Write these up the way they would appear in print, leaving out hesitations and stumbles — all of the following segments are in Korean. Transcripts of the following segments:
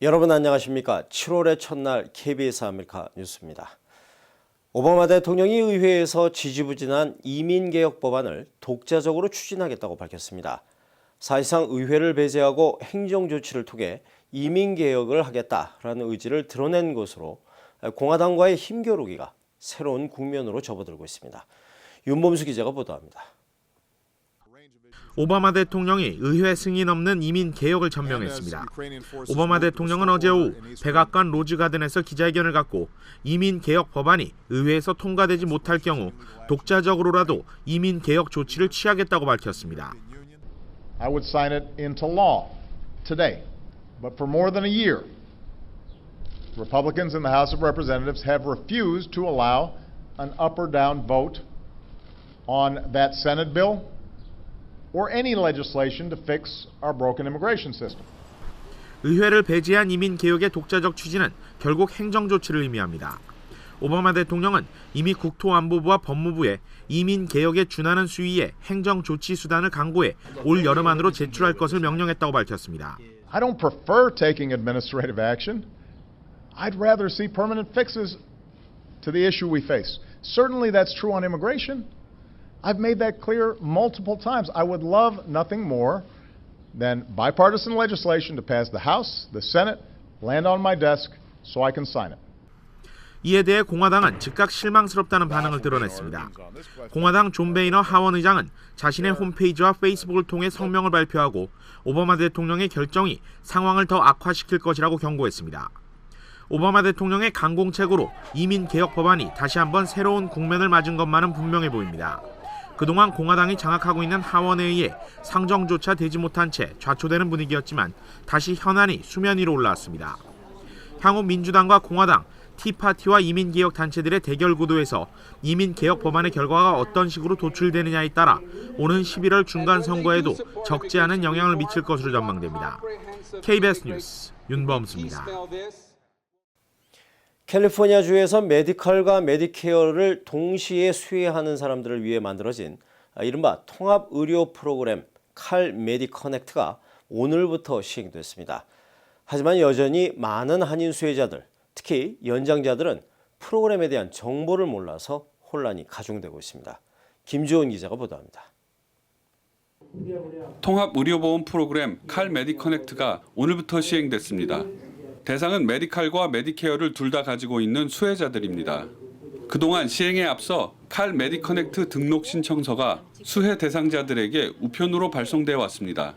여러분 안녕하십니까? 7월의 첫날 KBS 아메리카 뉴스입니다. 오바마 대통령이 의회에서 지지부진한 이민개혁 법안을 독자적으로 추진하겠다고 밝혔습니다. 사실상 의회를 배제하고 행정조치를 통해 이민개혁을 하겠다라는 의지를 드러낸 것으로 공화당과의 힘겨루기가 새로운 국면으로 접어들고 있습니다. 윤범수 기자가 보도합니다. 오바마 대통령이 의회 승인 없는 이민 개혁을 전명했습니다. 오바마 대통령은 어제 오후 백악관 로즈가든에서 기자회견을 갖고 이민 개혁 법안이 의회에서 통과되지 못할 경우 독자적으로라도 이민 개혁 조치를 취하겠다고 밝혔습니다. I would sign it into law today. But for more than a year, Republicans in the House of Representatives have refused to allow an up or down vote on that Senate bill or any legislation to fix our broken immigration system. 의회를 배제한 이민 개혁의 독자적 추진은 결국 행정 조치를 의미합니다. 오바마 대통령은 이미 국토안보부와 법무부에 이민 개혁에 준하는 수위의 행정 조치 수단을 강구해 올 여름 안으로 제출할 것을 명령했다고 밝혔습니다. I don't prefer taking administrative action. I'd rather see permanent fixes to the issue we face. Certainly that's true on immigration. I've made that clear multiple times. I would love nothing more than bipartisan legislation to pass the House, the Senate, land on my desk so I can sign it. 이에 대해 공화당은 즉각 실망스럽다는 반응을 드러냈습니다. 공화당 존 베이너 하원 의장은 자신의 홈페이지와 페이스북을 통해 성명을 발표하고 오바마 대통령의 결정이 상황을 더 악화시킬 것이라고 경고했습니다. 오바마 대통령의 강공책으로 이민 개혁 법안이 다시 한번 새로운 국면을 맞은 것만은 분명해 보입니다. 그동안 공화당이 장악하고 있는 하원에 의해 상정조차 되지 못한 채 좌초되는 분위기였지만 다시 현안이 수면 위로 올라왔습니다. 향후 민주당과 공화당, 티파티와 이민개혁 단체들의 대결 구도에서 이민개혁 법안의 결과가 어떤 식으로 도출되느냐에 따라 오는 11월 중간 선거에도 적지 않은 영향을 미칠 것으로 전망됩니다. KBS 뉴스 윤범수입니다. 캘리포니아주에서 메디컬과 메디케어를 동시에 수혜하는 사람들을 위해 만들어진 이른바 통합의료 프로그램 칼 메디커넥트가 오늘부터 시행됐습니다. 하지만 여전히 많은 한인 수혜자들, 특히 연장자들은 프로그램에 대한 정보를 몰라서 혼란이 가중되고 있습니다. 김주원 기자가 보도합니다. 통합의료보험 프로그램 칼 메디커넥트가 오늘부터 시행됐습니다. 대상은 메디칼과 메디케어를 둘 다 가지고 있는 수혜자들입니다. 그동안 시행에 앞서 칼 메디커넥트 등록 신청서가 수혜 대상자들에게 우편으로 발송되어 왔습니다.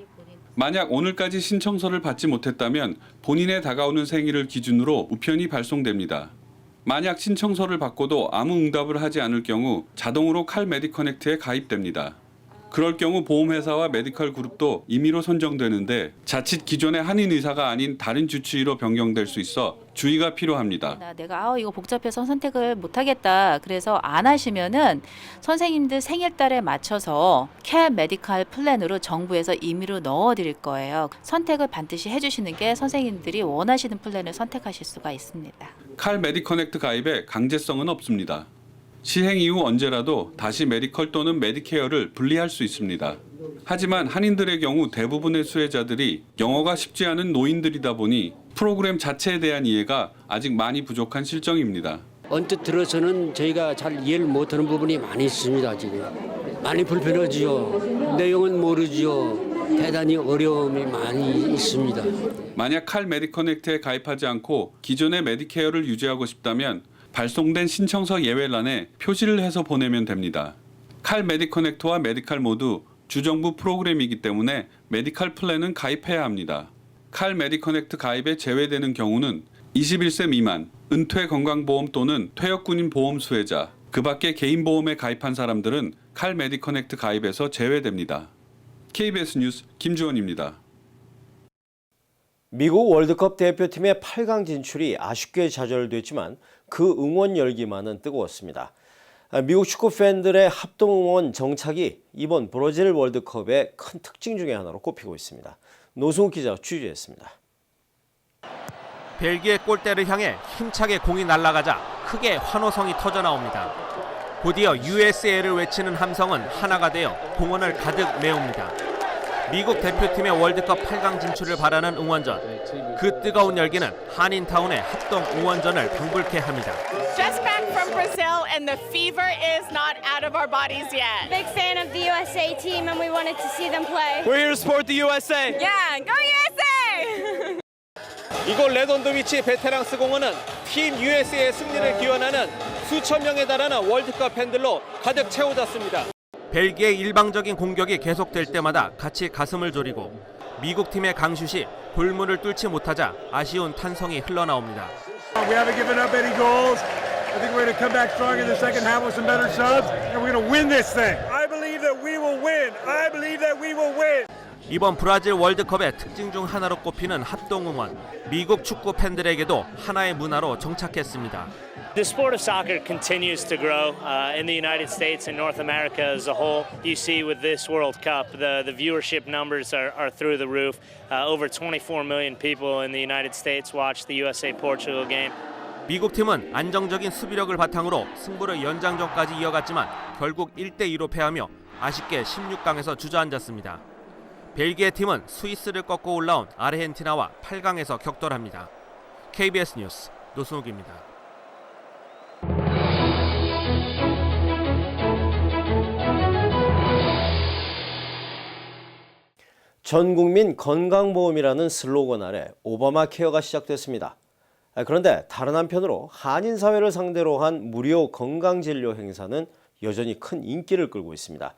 만약 오늘까지 신청서를 받지 못했다면 본인의 다가오는 생일을 기준으로 우편이 발송됩니다. 만약 신청서를 받고도 아무 응답을 하지 않을 경우 자동으로 칼 메디커넥트에 가입됩니다. 그럴 경우 보험회사와 메디컬 그룹도 임의로 선정되는데 자칫 기존의 한인 의사가 아닌 다른 주치의로 변경될 수 있어 주의가 필요합니다. 내가 이거 복잡해서 선택을 못하겠다. 그래서 안 하시면은 선생님들 생일달에 맞춰서 칼 메디컬 플랜으로 정부에서 임의로 넣어드릴 거예요. 선택을 반드시 해주시는 게 선생님들이 원하시는 플랜을 선택하실 수가 있습니다. 칼 메디커넥트 가입에 강제성은 없습니다. 시행 이후 언제라도 다시 메디컬 또는 메디케어를 분리할 수 있습니다. 하지만 한인들의 경우 대부분의 수혜자들이 영어가 쉽지 않은 노인들이다 보니 프로그램 자체에 대한 이해가 아직 많이 부족한 실정입니다. 언뜻 들어서는 저희가 잘 이해를 못하는 부분이 많이 있습니다. 지금 많이 불편하지요. 내용은 모르지요. 대단히 어려움이 많이 있습니다. 만약 칼 메디커넥트에 가입하지 않고 기존의 메디케어를 유지하고 싶다면 발송된 신청서 예외란에 표시를 해서 보내면 됩니다. 칼 메디커넥트와 메디칼 모두 주정부 프로그램이기 때문에 메디칼 플랜은 가입해야 합니다. 칼 메디커넥트 가입에 제외되는 경우는 21세 미만, 은퇴 건강보험 또는 퇴역군인 보험 수혜자, 그 밖에 개인보험에 가입한 사람들은 칼 메디커넥트 가입에서 제외됩니다. KBS 뉴스 김주원입니다. 미국 월드컵 대표팀의 8강 진출이 아쉽게 좌절됐지만 그 응원 열기만은 뜨거웠습니다. 미국 축구 팬들의 합동 응원 정착이 이번 브라질 월드컵의 큰 특징 중에 하나로 꼽히고 있습니다. 노승욱 기자가 취재했습니다. 벨기에 골대를 향해 힘차게 공이 날아가자 크게 환호성이 터져나옵니다. 곧이어 USA를 외치는 함성은 하나가 되어 공원을 가득 메웁니다. 미국 대표팀의 월드컵 8강 진출을 바라는 응원전. 그 뜨거운 열기는 한인타운의 합동 응원전을 방불케 합니다. Just back from Brazil and the fever is not out of our bodies yet. Big fan of the USA team and we wanted to see them play. We're here to support the USA. Yeah, go USA! 이곳 레돈드 비치 베테랑스 공원은 팀 USA의 승리를 기원하는 수천 명에 달하는 월드컵 팬들로 가득 채워졌습니다. 벨기에의 일방적인 공격이 계속될 때마다 같이 가슴을 졸이고 미국 팀의 강슛이 골문을 뚫지 못하자 아쉬운 탄성이 흘러나옵니다. We haven't given up any goals. I think we're going to come back strong in the second half with some better subs, and we're going to win this thing. I believe that we will win. I believe that we will win. 이번 브라질 월드컵의 특징 중 하나로 꼽히는 합동 응원. 미국 축구 팬들에게도 하나의 문화로 정착했습니다. The sport of soccer continues to grow in the United States and North America as a whole. You see with this World Cup, the viewership numbers are through the roof. Over 24 million people in the United States watched the USA-Portugal game. 미국 팀은 안정적인 수비력을 바탕으로 승부를 연장전까지 이어갔지만 결국 1대2로 패하며 아쉽게 16강에서 주저앉았습니다. 벨기에 팀은 스위스를 꺾고 올라온 아르헨티나와 8강에서 격돌합니다. KBS 뉴스 노승욱입니다. 전국민 건강보험이라는 슬로건 아래 오바마 케어가 시작됐습니다. 그런데 다른 한편으로 한인사회를 상대로 한 무료 건강진료 행사는 여전히 큰 인기를 끌고 있습니다.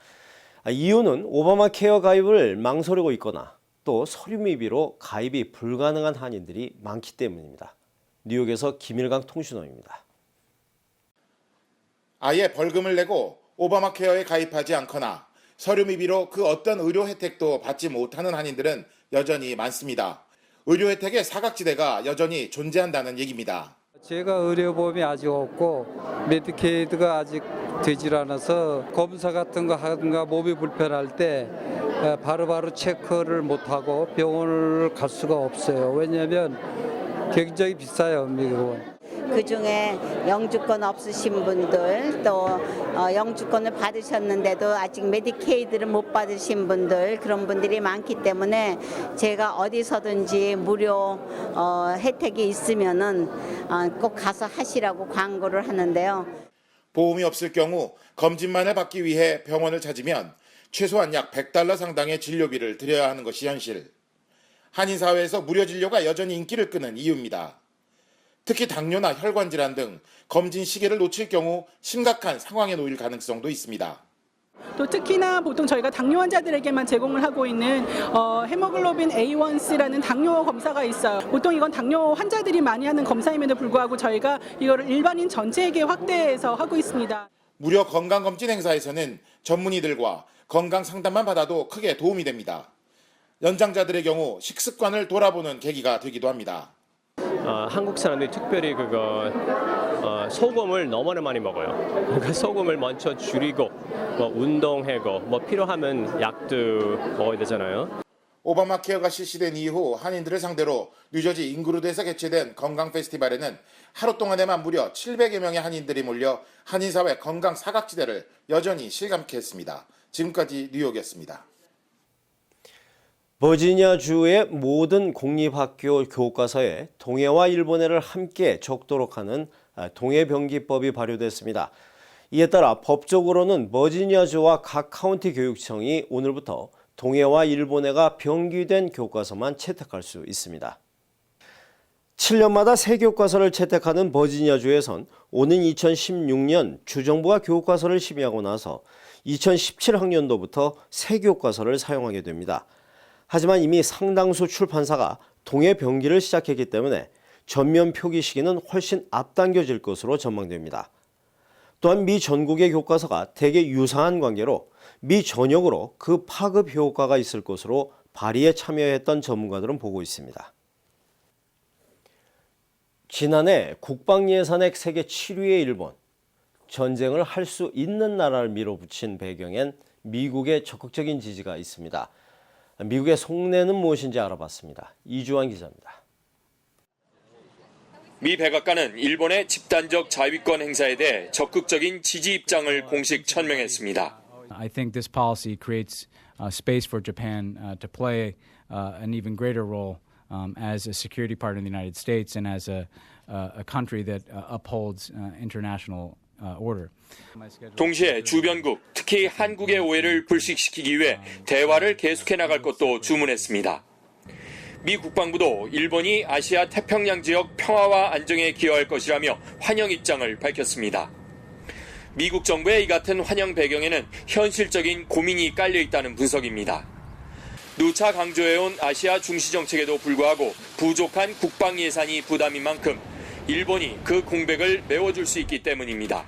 이유는 오바마 케어 가입을 망설이고 있거나 또 서류 미비로 가입이 불가능한 한인들이 많기 때문입니다. 뉴욕에서 김일강 통신원입니다. 아예 벌금을 내고 오바마 케어에 가입하지 않거나 서류 미비로 그 어떤 의료 혜택도 받지 못하는 한인들은 여전히 많습니다. 의료 혜택의 사각지대가 여전히 존재한다는 얘기입니다. 제가 의료보험이 아직 없고 메디케이드가 아직 되질 않아서 검사 같은 거 하든가 몸이 불편할 때 바로바로 체크를 못하고 병원을 갈 수가 없어요. 왜냐하면 굉장히 비싸요, 미국은. 그중에 영주권 없으신 분들 또 영주권을 받으셨는데도 아직 메디케이드를 못 받으신 분들 그런 분들이 많기 때문에 제가 어디서든지 무료 혜택이 있으면은 꼭 가서 하시라고 광고를 하는데요. 보험이 없을 경우 검진만을 받기 위해 병원을 찾으면 최소한 약 $100 상당의 진료비를 들여야 하는 것이 현실. 한인사회에서 무료 진료가 여전히 인기를 끄는 이유입니다. 특히 당뇨나 혈관 질환 등 검진 시기를 놓칠 경우 심각한 상황에 놓일 가능성도 있습니다. 또 특히나 보통 저희가 당뇨 환자들에게만 제공을 하고 있는 헤모글로빈 A1C라는 당뇨 검사가 있어요. 보통 이건 당뇨 환자들이 많이 하는 검사임에도 불구하고 저희가 이거를 일반인 전체에게 확대해서 하고 있습니다. 무료 건강검진 행사에서는 전문의들과 건강 상담만 받아도 크게 도움이 됩니다. 연장자들의 경우 식습관을 돌아보는 계기가 되기도 합니다. 한국 사람들이 특별히 소금을 너무나 많이 먹어요. 그러니까 소금을 먼저 줄이고 운동하고 필요하면 약도 먹어야 되잖아요. 오바마 케어가 실시된 이후 한인들을 상대로 뉴저지 잉그루드에서 개최된 건강 페스티벌에는 하루 동안에만 무려 700여 명의 한인들이 몰려 한인사회 건강 사각지대를 여전히 실감케 했습니다. 지금까지 뉴욕이었습니다. 버지니아주의 모든 공립학교 교과서에 동해와 일본해를 함께 적도록 하는 동해병기법이 발효됐습니다. 이에 따라 법적으로는 버지니아주와 각 카운티 교육청이 오늘부터 동해와 일본해가 병기된 교과서만 채택할 수 있습니다. 7년마다 새 교과서를 채택하는 버지니아주에선 오는 2016년 주정부가 교과서를 심의하고 나서 2017학년도부터 새 교과서를 사용하게 됩니다. 하지만 이미 상당수 출판사가 동해 병기를 시작했기 때문에 전면 표기 시기는 훨씬 앞당겨질 것으로 전망됩니다. 또한 미 전국의 교과서가 대개 유사한 관계로 미 전역으로 그 파급 효과가 있을 것으로 발의에 참여했던 전문가들은 보고 있습니다. 지난해 국방예산액 세계 7위의 일본, 전쟁을 할 수 있는 나라를 밀어붙인 배경엔 미국의 적극적인 지지가 있습니다. 미국의 속내는 무엇인지 알아봤습니다. 이주환 기자입니다. 미 백악관은 일본의 집단적 자위권 행사에 대해 적극적인 지지 입장을 공식 천명했습니다. I think this policy creates space for Japan to play an even greater role as a security partner in the United States and as a country that upholds international order. 동시에 주변국, 특히 한국의 오해를 불식시키기 위해 대화를 계속해 나갈 것도 주문했습니다. 미 국방부도 일본이 아시아 태평양 지역 평화와 안정에 기여할 것이라며 환영 입장을 밝혔습니다. 미국 정부의 이 같은 환영 배경에는 현실적인 고민이 깔려 있다는 분석입니다. 누차 강조해온 아시아 중시 정책에도 불구하고 부족한 국방 예산이 부담인 만큼 일본이 그 공백을 메워줄 수 있기 때문입니다.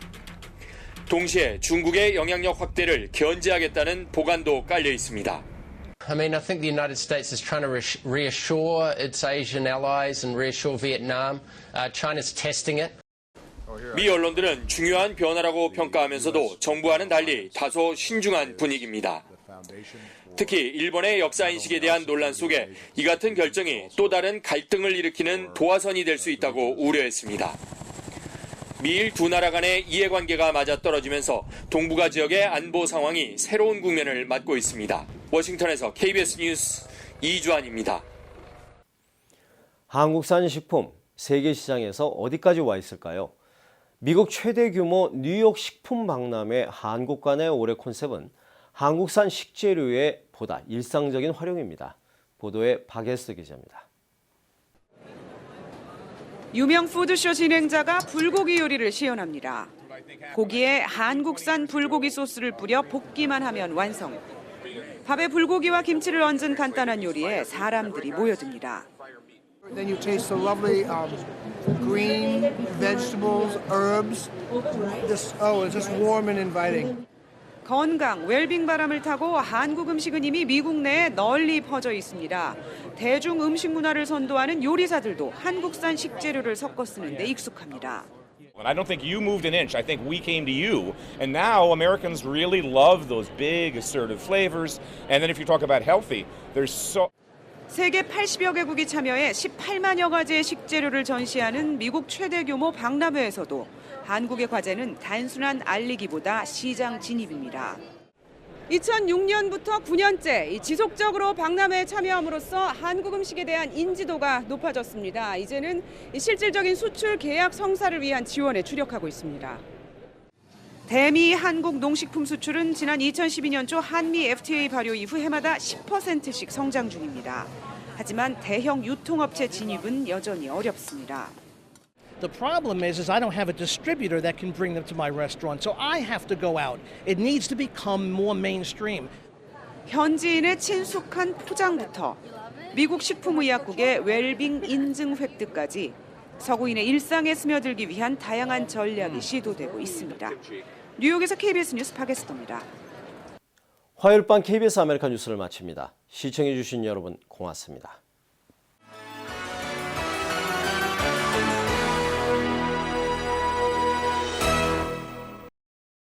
동시에 중국의 영향력 확대를 견제하겠다는 보관도 깔려 있습니다. I mean, I think the United States is trying to reassure its Asian allies and reassure Vietnam. China's testing it. 미 언론들은 중요한 변화라고 평가하면서도 정부와는 달리 다소 신중한 분위기입니다. 특히 일본의 역사인식에 대한 논란 속에 이 같은 결정이 또 다른 갈등을 일으키는 도화선이 될 수 있다고 우려했습니다. 미일 두 나라 간의 이해관계가 맞아떨어지면서 동북아 지역의 안보 상황이 새로운 국면을 맞고 있습니다. 워싱턴에서 KBS 뉴스 이주환입니다. 한국산 식품 세계 시장에서 어디까지 와 있을까요? 미국 최대 규모 뉴욕 식품 박람회 한국관의 올해 컨셉은 한국산 식재료의 보다 일상적인 활용입니다. 보도에 박예스 기자입니다. 유명 푸드쇼 진행자가 불고기 요리를 시연합니다. 고기에 한국산 불고기 소스를 뿌려 볶기만 하면 완성. 밥에 불고기와 김치를 얹은 간단한 요리에 사람들이 모여듭니다. Then you taste the lovely green vegetables, herbs. It's just warm and inviting. 건강, 웰빙 바람을 타고 한국 음식은 이미 미국 내에 널리 퍼져 있습니다. 대중 음식 문화를 선도하는 요리사들도 한국산 식재료를 섞어 쓰는데 익숙합니다. And I don't think you moved an inch. I think we came to you. And now Americans really love those big assertive flavors. And then if you talk about healthy, there's so 세계 80여 개국이 참여해 18만여 가지의 식재료를 전시하는 미국 최대 규모 박람회에서도 한국의 과제는 단순한 알리기보다 시장 진입입니다. 2006년부터 9년째 지속적으로 박람회에 참여함으로써 한국 음식에 대한 인지도가 높아졌습니다. 이제는 실질적인 수출 계약 성사를 위한 지원에 주력하고 있습니다. 대미 한국 농식품 수출은 지난 2012년 초 한미 FTA 발효 이후 해마다 10%씩 성장 중입니다. 하지만 대형 유통업체 진입은 여전히 어렵습니다. The problem is I don't have a distributor that can bring them to my restaurant, so I have to go out. It needs to become more mainstream. 현지인의 친숙한 포장부터 미국 식품의약국의 웰빙 인증 획득까지 서구인의 일상에 스며들기 위한 다양한 전략이 시도되고 있습니다. 뉴욕에서 KBS 뉴스 박예스입니다. 화요일 밤 KBS 아메리카 뉴스를 마칩니다. 시청해 주신 여러분 고맙습니다.